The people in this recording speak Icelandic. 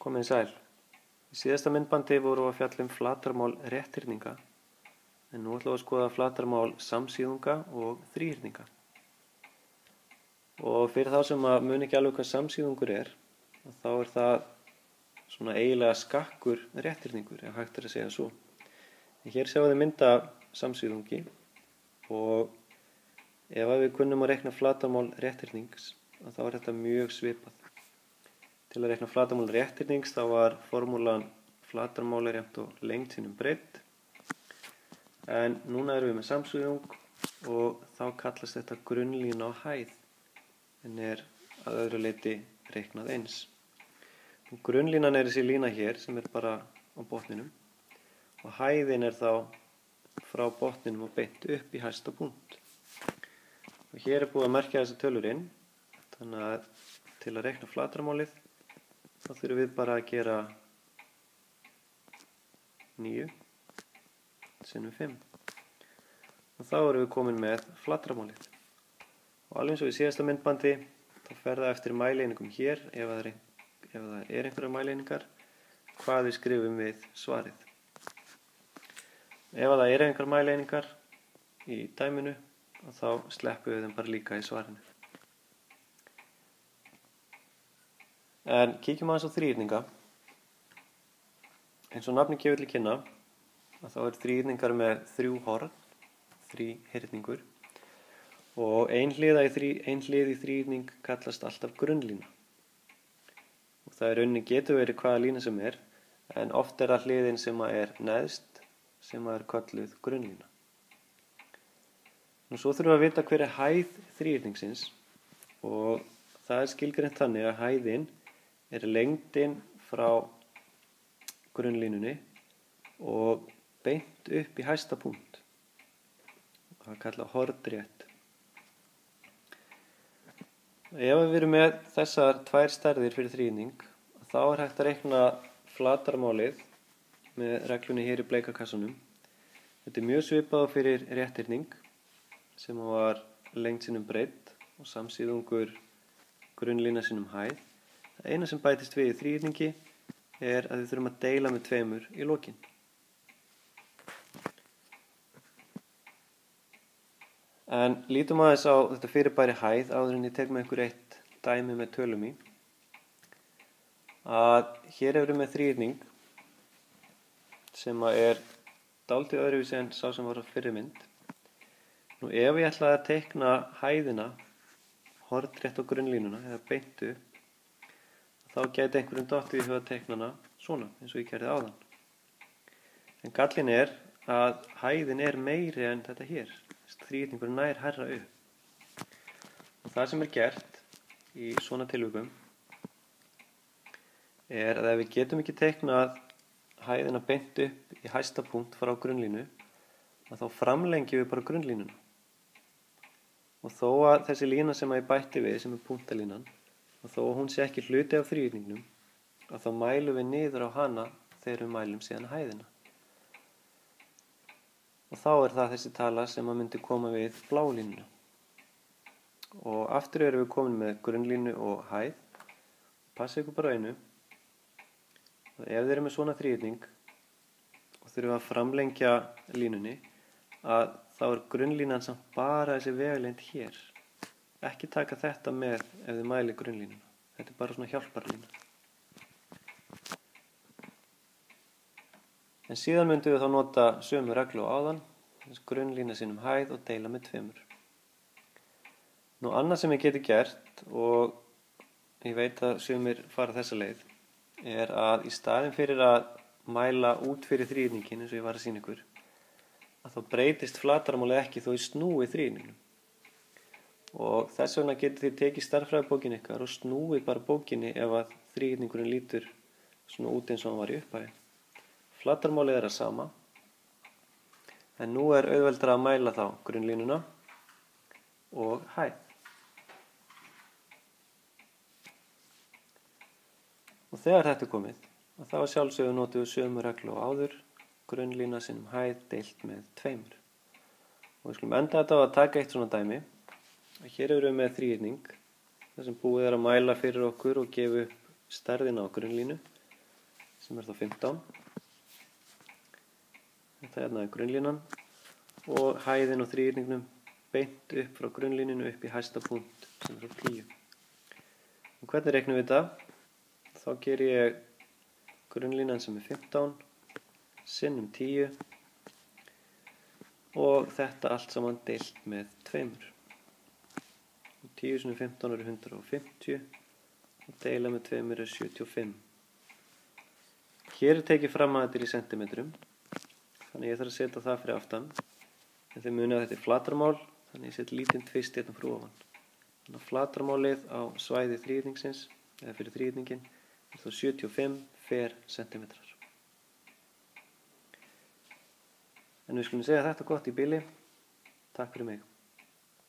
Komið sæl. Í síðasta myndbandi vorum við að fjalla flatarmál rétthyrninga, en nú ætlum við að skoða flatarmál samsíðunga og þríhyrninga. Og fyrir þá sem að muni ekki alveg hvað samsíðungur þá það svona eiginlega skakkur rétthyrningur, ef hægt að segja svo. En hér sjáum við mynd af samsíðungi og ef við kunnum að reikna flatarmál rétthyrnings, þá þetta mjög svipað. Til að reikna flatarmál rétthyrnings þá var formúlan flatarmál jafnt og lengd sinnum breidd. En núna erum við með samsíðung og þá kallast þetta grunnlína á hæð, en að öðru leyti reiknað eins. Grunnlínan þessi lína hér sem bara á botninum og hæðin þá frá botninum og beint upp í hæsta punkt. Og hér búið að merkja þessa tölur inn, þannig að til að reikna flatarmálið þá þurfum við bara að gera 9 sinnum 5. Og þá erum við komin með flatarmálið. Og alveg eins og í síðasta myndbandi þá fer það eftir mælieiningum hér, ef það einhverjar mælieiningar, hvað við skrifum við svarið. Ef það einhverjar mælieiningar í dæminu, þá sleppum við þeim bara líka í svarinu. En kíkjum aðeins á þríhyrninga. Eins og nafnið gefur til kynna, þá þríhyrningar með 3 horn, þríhyrningur, og ein hlið í þríhyrning kallast alltaf grunnlína. Og það rauninni getur verið hvaða lína sem en oft það hliðin sem neðst, sem kölluð grunnlína. Nú svo þurfum við að vita hver hæð þríhyrningsins, og það skilgreint þannig að hæðin lengdin frá grunnlínunni og beint upp í hæsta punkt. Það kallað hornrétt. Ef við erum með þessar 2 stærðir fyrir þríhyrning, þá hægt að reikna flatarmálið með reglunni hér í bleika kassanum. Þetta mjög svipað fyrir rétthyrning sem var lengd sinnum breidd og samsíðungur grunnlína sinnum hæð. Það eina sem bætist við í þríhyrningi að við þurfum að deila með 2 í lokin. En lítum aðeins á þetta fyrirbæri hæð áður en ég tek með ykkur eitt dæmi með tölum í. Hér erum við með þríhyrning sem dálítið öðruvísi en sá sem var á fyrri mynd. Nú ef ég ætla að teikna hæðina hornrétt á grunnlínuna eða beint upp, þá gæti einhverjum dottið í hug að teikna hana svona, eins og ég gerði áðan. En gallinn að hæðin meiri en þetta hér. Þríhyrningurinn nær hærra upp. Og það sem gert í svona tilvikum að ef við getum ekki teiknað hæðina beint upp í hæsta punkt frá grunnlínu, þá framlengjum við bara grunnlínuna. Og þó að þessi lína sem ég bætti við, sem punktalínan, og þó að hún sé ekki hluti af þríhyrningnum, þá mælum við niður á hana þegar við mælum síðan hæðina. Og þá það þessi tala sem myndi koma við blálínuna. Og aftur erum við komin með grunnlínu og hæð. Passa ykkur bara einu. Og ef þið erum með svona þríhyrning og þurfum að framlengja línunni, þá grunnlínan samt bara þessi vegalengd hér. Ekki taka þetta með ef þið mæli grunnlínuna. Þetta bara svona hjálparlína. En síðan myndum við þá nota sömu reglu á áðan, grunnlína sinnum hæð og deila með 2. Nú annað sem ég geti gert, og ég veit að sumir fara þessa leið, að í staðinn fyrir að mæla út fyrir þríhyrningin, eins og ég var að sýna ykkur, þá breytist flatarmálið ekki þó ég snúi þríhyrningnum. Og þess vegna getið þið tekið stærðfræðibókin ykkar og snúið bara bókinni ef að þríhyrningurinn lítur svona út eins og hann var í upphafi. Flatarmálið það sama, en nú auðveldara að mæla þá grunnlínuna og hæð. Og þegar þetta komið, þá sjálfsögðu notum við sömu reglu og áður, grunnlína sinnum hæð deilt með 2. Og við skulum enda þetta á að taka eitt svona dæmi. Hér erum við með þríhyrning, þar sem búið að mæla fyrir okkur og gefa upp stærðina á grunnlínu. sem er þá 15. Þetta hérna er grunnlínan og hæðin á þríhyrningnum beint upp frá grunnlíninu upp í hæsta punkt sem er þá 10. Og hvernig reiknum við þetta? Þá ger ég grunnlínan sem er 15 sinnum 10 og þetta allt saman deilt með 2. Og 10 sinnum 15 eru 150 og deila með 2 er 75. Hér er tekið fram að þetta er í sentimetrum, þannig ég þarf að setja það fyrir aftan. En þið munið að þetta er flatarmál, þannig ég set lítinn tvist hérna fyrir ofan. Þannig að flatarmálið á svæði þríhyrningsins, eða fyrir þríhyrningin, er þá 75 fer sentimetrar. En við skulum segja þetta gott í bili. Takk fyrir mig.